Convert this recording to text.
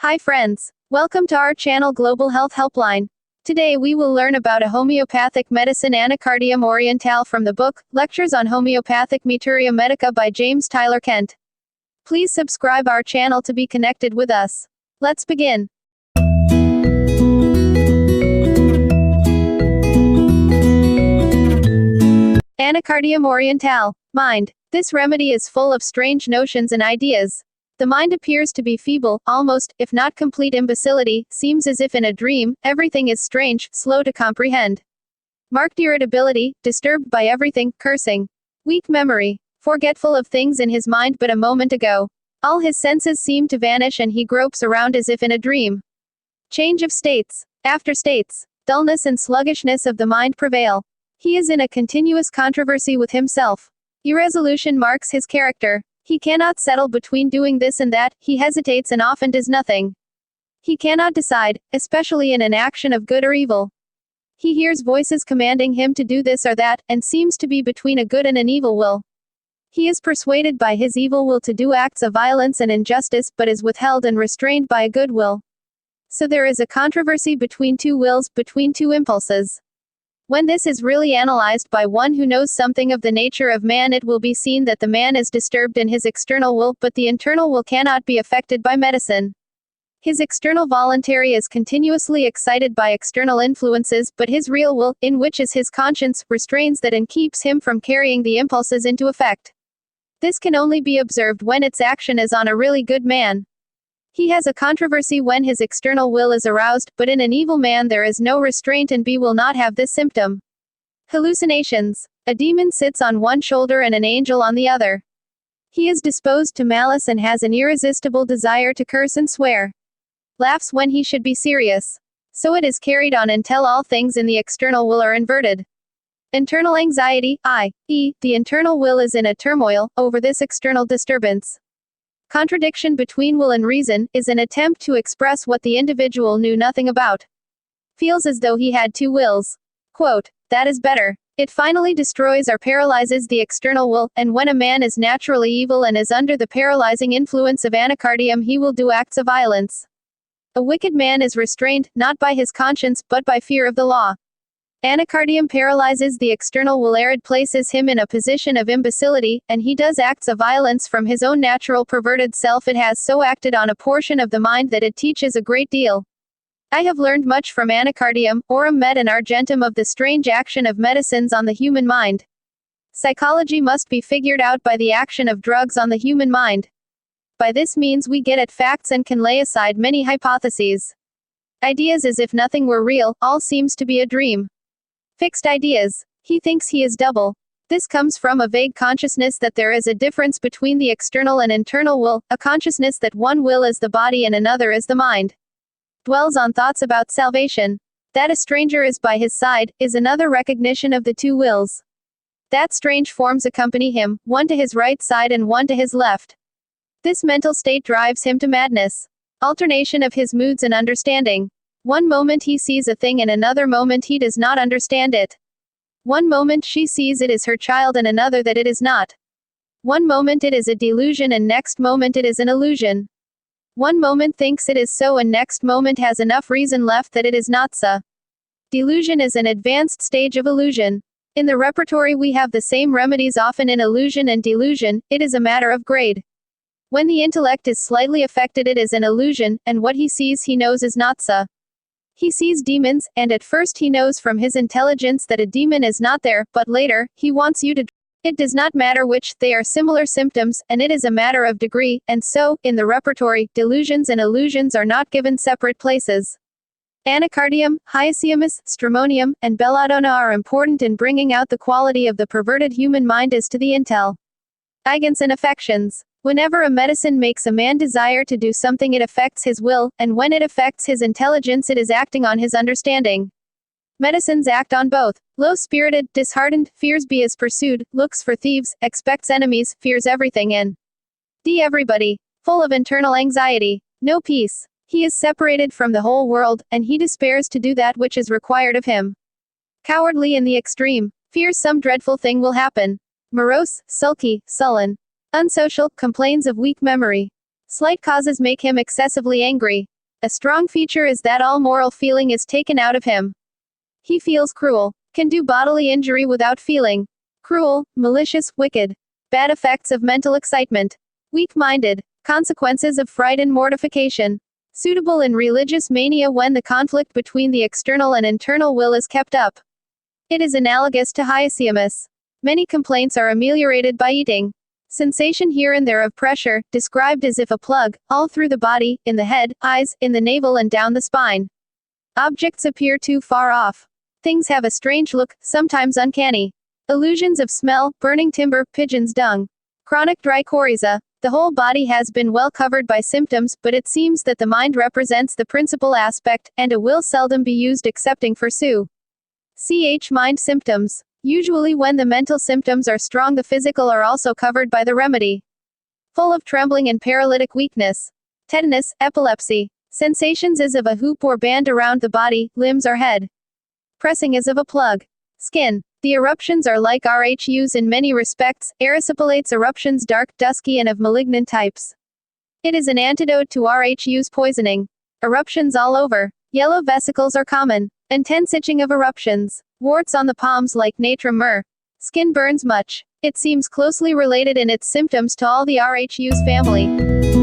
Hi friends. Welcome to our channel Global Health Helpline. Today we will learn about a homeopathic medicine Anacardium Orientale from the book, Lectures on Homeopathic Meteria Medica by James Tyler Kent. Please subscribe our channel to be connected with us. Let's begin. Anacardium Orientale. Mind. This remedy is full of strange notions and ideas. The mind appears to be feeble, almost, if not complete imbecility, seems as if in a dream, everything is strange, slow to comprehend. Marked irritability, disturbed by everything, cursing. Weak memory. Forgetful of things in his mind but a moment ago. All his senses seem to vanish and he gropes around as if in a dream. Change of states. After states. Dullness and sluggishness of the mind prevail. He is in a continuous controversy with himself. Irresolution marks his character. He cannot settle between doing this and that, he hesitates and often does nothing. He cannot decide, especially in an action of good or evil. He hears voices commanding him to do this or that, and seems to be between a good and an evil will. He is persuaded by his evil will to do acts of violence and injustice, but is withheld and restrained by a good will. So there is a controversy between two wills, between two impulses. When this is really analyzed by one who knows something of the nature of man, it will be seen that the man is disturbed in his external will, but the internal will cannot be affected by medicine. His external voluntary is continuously excited by external influences, but his real will, in which is his conscience, restrains that and keeps him from carrying the impulses into effect. This can only be observed when its action is on a really good man. He has a controversy when his external will is aroused, but in an evil man there is no restraint and B will not have this symptom. Hallucinations. A demon sits on one shoulder and an angel on the other. He is disposed to malice and has an irresistible desire to curse and swear. Laughs when he should be serious. So it is carried on until all things in the external will are inverted. Internal anxiety, i.e., the internal will is in a turmoil over this external disturbance. Contradiction between will and reason is an attempt to express what the individual knew nothing about. Feels as though he had two wills. Quote, that is better. It finally destroys or paralyzes the external will, and when a man is naturally evil and is under the paralyzing influence of anacardium, he will do acts of violence. A wicked man is restrained, not by his conscience, but by fear of the law. Anacardium paralyzes the external will ere it places him in a position of imbecility, and he does acts of violence from his own natural perverted self. It has so acted on a portion of the mind that it teaches a great deal. I have learned much from Anacardium, Aurum Med and Argentum of the strange action of medicines on the human mind. Psychology must be figured out by the action of drugs on the human mind. By this means we get at facts and can lay aside many hypotheses. Ideas as if nothing were real, all seems to be a dream. Fixed ideas. He thinks he is double. This comes from a vague consciousness that there is a difference between the external and internal will, a consciousness that one will is the body and another is the mind. Dwells on thoughts about salvation. That a stranger is by his side, is another recognition of the two wills. That strange forms accompany him, one to his right side and one to his left. This mental state drives him to madness. Alternation of his moods and understanding. One moment he sees a thing and another moment he does not understand it. One moment she sees it is her child and another that it is not. One moment it is a delusion and next moment it is an illusion. One moment thinks it is so and next moment has enough reason left that it is not so. Delusion is an advanced stage of illusion. In the repertory we have the same remedies often in illusion and delusion, it is a matter of grade. When the intellect is slightly affected it is an illusion, and what he sees he knows is not so. He sees demons, and at first he knows from his intelligence that a demon is not there, but later, he wants you to. It does not matter which, they are similar symptoms, and it is a matter of degree, and so, in the repertory, delusions and illusions are not given separate places. Anacardium, Hyoscyamus, Stramonium, and Belladonna are important in bringing out the quality of the perverted human mind as to the intel. Eigens and affections. Whenever a medicine makes a man desire to do something it affects his will, and when it affects his intelligence it is acting on his understanding. Medicines act on both. Low-spirited, disheartened, fears be is pursued, looks for thieves, expects enemies, fears everything and everybody. Full of internal anxiety. No peace. He is separated from the whole world, and he despairs to do that which is required of him. Cowardly in the extreme. Fears some dreadful thing will happen. Morose, sulky, sullen. Unsocial, complains of weak memory. Slight causes make him excessively angry. A strong feature is that all moral feeling is taken out of him. He feels cruel. Can do bodily injury without feeling. Cruel, malicious, wicked. Bad effects of mental excitement. Weak-minded. Consequences of fright and mortification. Suitable in religious mania when the conflict between the external and internal will is kept up. It is analogous to Hyoscyamus. Many complaints are ameliorated by eating. Sensation here and there of pressure, described as if a plug, all through the body, in the head, eyes, in the navel and down the spine. Objects appear too far off. Things have a strange look, sometimes uncanny. Illusions of smell, burning timber, pigeon's dung. Chronic dry coryza. The whole body has been well covered by symptoms, but it seems that the mind represents the principal aspect, and a will seldom be used excepting for mind symptoms. Usually when the mental symptoms are strong, the physical are also covered by the remedy. Full of trembling and paralytic weakness. Tetanus, epilepsy. Sensations as of a hoop or band around the body, limbs or head. Pressing as of a plug. Skin. The eruptions are like Rhus in many respects, Erysipelas eruptions dark, dusky and of malignant types. It is an antidote to Rhus poisoning. Eruptions all over. Yellow vesicles are common. Intense itching of eruptions. Warts on the palms like natrum myrrh. Skin burns much. It seems closely related in its symptoms to all the Rhus family.